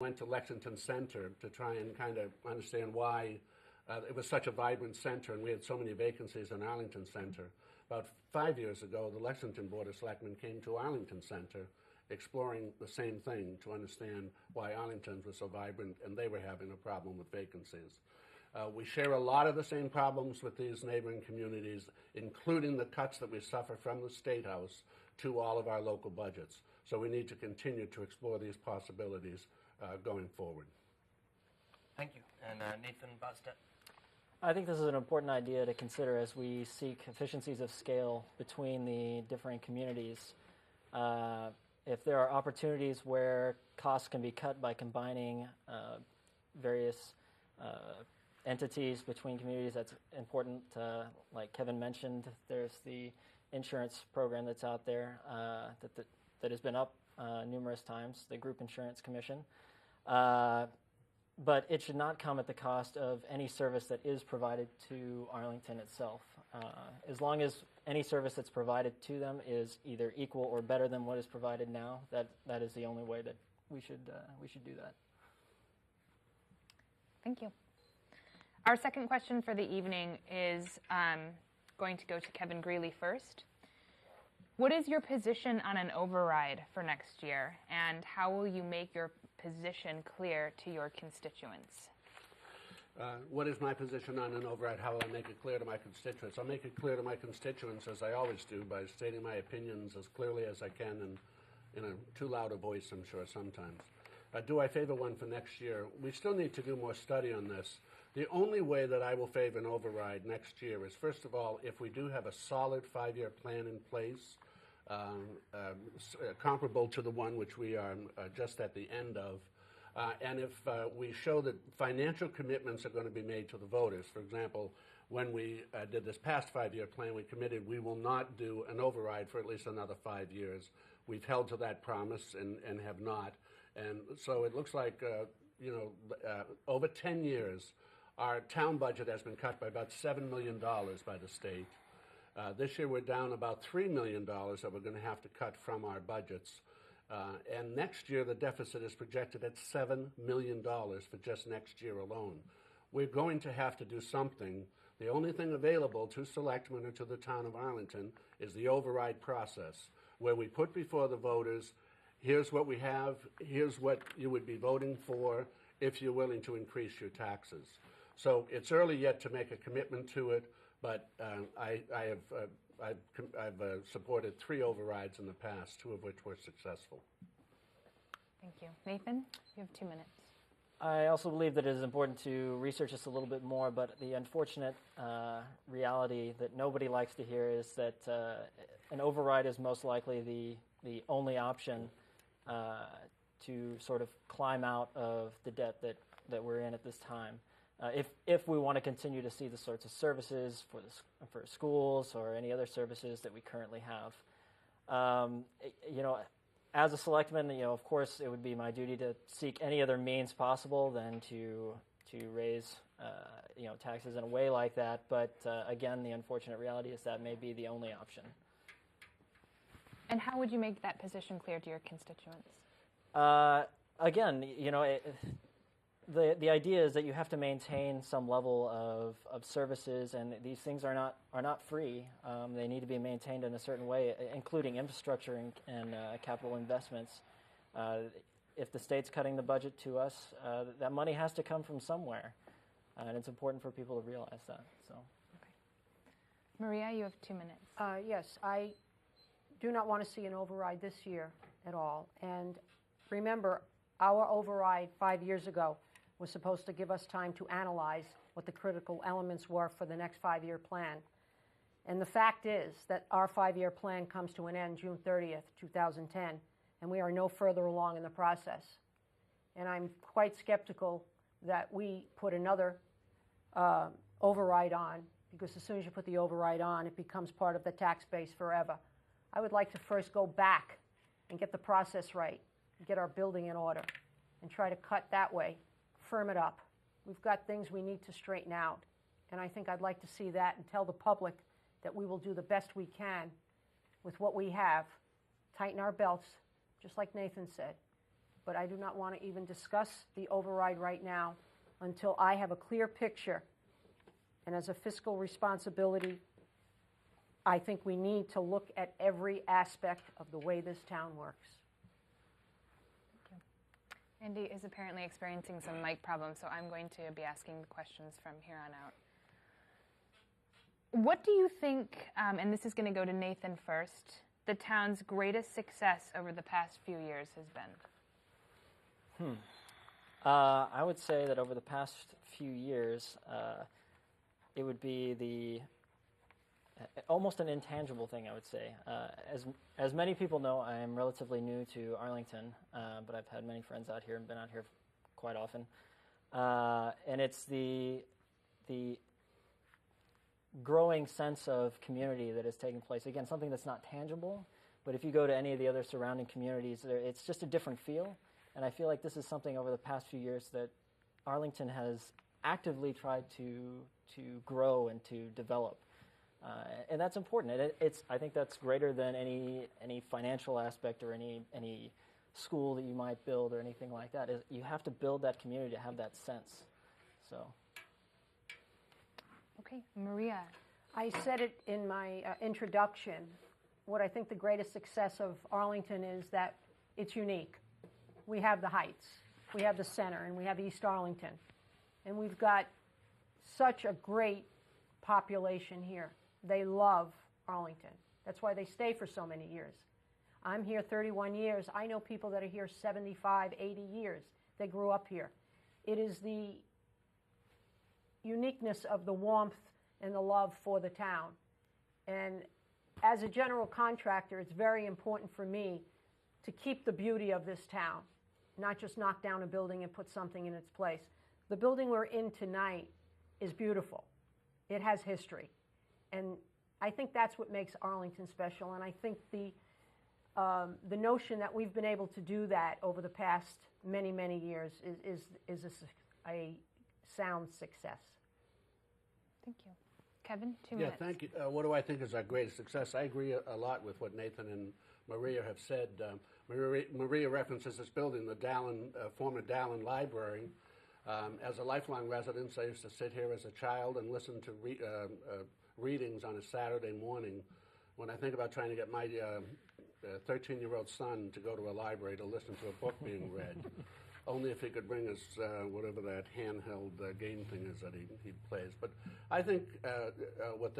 went to Lexington Center to try and kind of understand why it was such a vibrant center and we had so many vacancies in Arlington Center. About 5 years ago, the Lexington Board of Selectmen came to Arlington Center exploring the same thing to understand why Arlington was so vibrant and they were having a problem with vacancies. We share a lot of the same problems with these neighboring communities, including the cuts that we suffer from the State House to all of our local budgets. So we need to continue to explore these possibilities going forward. Thank you. And Nathan Bostet. I think this is an important idea to consider as we seek efficiencies of scale between the different communities. If there are opportunities where costs can be cut by combining various entities between communities, that's important. Like Kevin mentioned, there's the insurance program that's out there that has been up numerous times, the Group Insurance Commission. But it should not come at the cost of any service that is provided to Arlington itself. As long as any service that's provided to them is either equal or better than what is provided now, that is the only way that we should do that. Thank you. Our second question for the evening is going to go to Kevin Greeley first. What is your position on an override for next year, and how will you make your position clear to your constituents? What is my position on an override? How will I make it clear to my constituents? I'll make it clear to my constituents, as I always do, by stating my opinions as clearly as I can and in a too loud a voice, I'm sure, sometimes. Do I favor one for next year? We still need to do more study on this. The only way that I will favor an override next year is, first of all, if we do have a solid 5-year plan in place, comparable to the one which we are just at the end of, and if we show that financial commitments are going to be made to the voters. For example, when we did this past 5-year plan, we committed we will not do an override for at least another 5 years. We've held to that promise and have not. And so it looks like, over 10 years, our town budget has been cut by about $7 million by the state. This year we're down about $3 million that we're going to have to cut from our budgets. And next year the deficit is projected at $7 million for just next year alone. We're going to have to do something. The only thing available to selectmen or to the town of Arlington is the override process, where we put before the voters, here's what we have, here's what you would be voting for if you're willing to increase your taxes. So it's early yet to make a commitment to it, but I've supported 3 overrides in the past, 2 of which were successful. Thank you. Nathan, you have 2 minutes. I also believe that it is important to research this a little bit more, but the unfortunate reality that nobody likes to hear is that an override is most likely the only option to sort of climb out of the debt that we're in at this time. If we want to continue to see the sorts of services for schools or any other services that we currently have. As a selectman, of course, it would be my duty to seek any other means possible than to raise, taxes in a way like that. But again, the unfortunate reality is that may be the only option. And how would you make that position clear to your constituents? Again, the idea is that you have to maintain some level of services, and these things are not free. They need to be maintained in a certain way, including infrastructure and capital investments. If the state's cutting the budget to us, that money has to come from somewhere, and it's important for people to realize that. So, okay. Maria, you have 2 minutes. Yes, I do not want to see an override this year at all. And remember, our override 5 years ago was supposed to give us time to analyze what the critical elements were for the next 5-year plan. And the fact is that our 5-year plan comes to an end June 30th, 2010, and we are no further along in the process. And I'm quite skeptical that we put another override on, because as soon as you put the override on, it becomes part of the tax base forever. I would like to first go back and get the process right, get our building in order, and try to cut that way, firm it up. We've got things we need to straighten out, and I think I'd like to see that and tell the public that we will do the best we can with what we have, tighten our belts, just like Nathan said, but I do not want to even discuss the override right now until I have a clear picture. And as a fiscal responsibility, I think we need to look at every aspect of the way this town works. Andy is apparently experiencing some mic problems, so I'm going to be asking the questions from here on out. What do you think, and this is going to go to Nathan first, the town's greatest success over the past few years has been? I would say that over the past few years, it would be almost an intangible thing, I would say. As many people know, I am relatively new to Arlington, but I've had many friends out here and been out here quite often. And it's the growing sense of community that is taking place. Again, something that's not tangible, but if you go to any of the other surrounding communities, it's just a different feel. And I feel like this is something over the past few years that Arlington has actively tried to grow and to develop. And that's important. I think that's greater than any financial aspect or any school that you might build or anything like that. You have to build that community to have that sense. So. Okay, Maria. I said it in my introduction. What I think the greatest success of Arlington is that it's unique. We have the Heights, we have the center, and we have East Arlington. And we've got such a great population here. They love Arlington. That's why they stay for so many years. I'm here 31 years. I know people that are here 75, 80 years. They grew up here. It is the uniqueness of the warmth and the love for the town. And as a general contractor, it's very important for me to keep the beauty of this town, not just knock down a building and put something in its place. The building we're in tonight is beautiful. It has history. And I think that's what makes Arlington special. And I think the notion that we've been able to do that over the past many, many years is a sound success. Thank you. Kevin, 2 Yeah, minutes. thank you. What do I think is our greatest success? I agree a lot with what Nathan and Maria have said. Maria references this building, the former Dallin Library. As a lifelong resident, I used to sit here as a child and listen to readings on a Saturday morning. When I think about trying to get my 13-year-old son to go to a library to listen to a book being read, only if he could bring us whatever that handheld game thing is that he plays. But I think what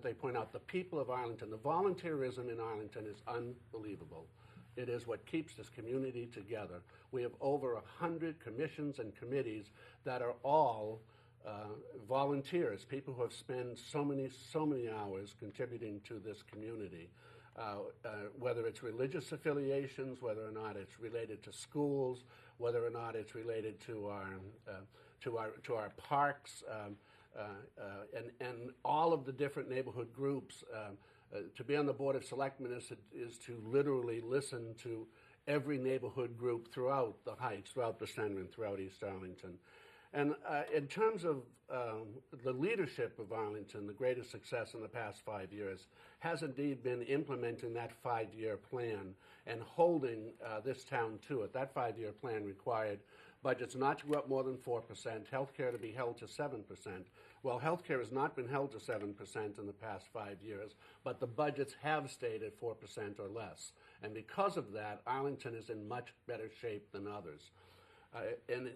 they point out, the people of Arlington, the volunteerism in Arlington is unbelievable. It is what keeps this community together. We have over 100 commissions and committees that are all volunteers, people who have spent so many hours contributing to this community. Whether it's religious affiliations, whether or not it's related to schools, whether or not it's related to our parks, and all of the different neighborhood groups. To be on the Board of Selectmen is to literally listen to every neighborhood group throughout the Heights, throughout the center, and throughout East Arlington. And in terms of the leadership of Arlington, the greatest success in the past 5 years has indeed been implementing that 5-year plan and holding this town to it. That 5-year plan required budgets not to go up more than 4%, healthcare to be held to 7%. Well, healthcare has not been held to 7% in the past 5 years, but the budgets have stayed at 4% or less. And because of that, Arlington is in much better shape than others. And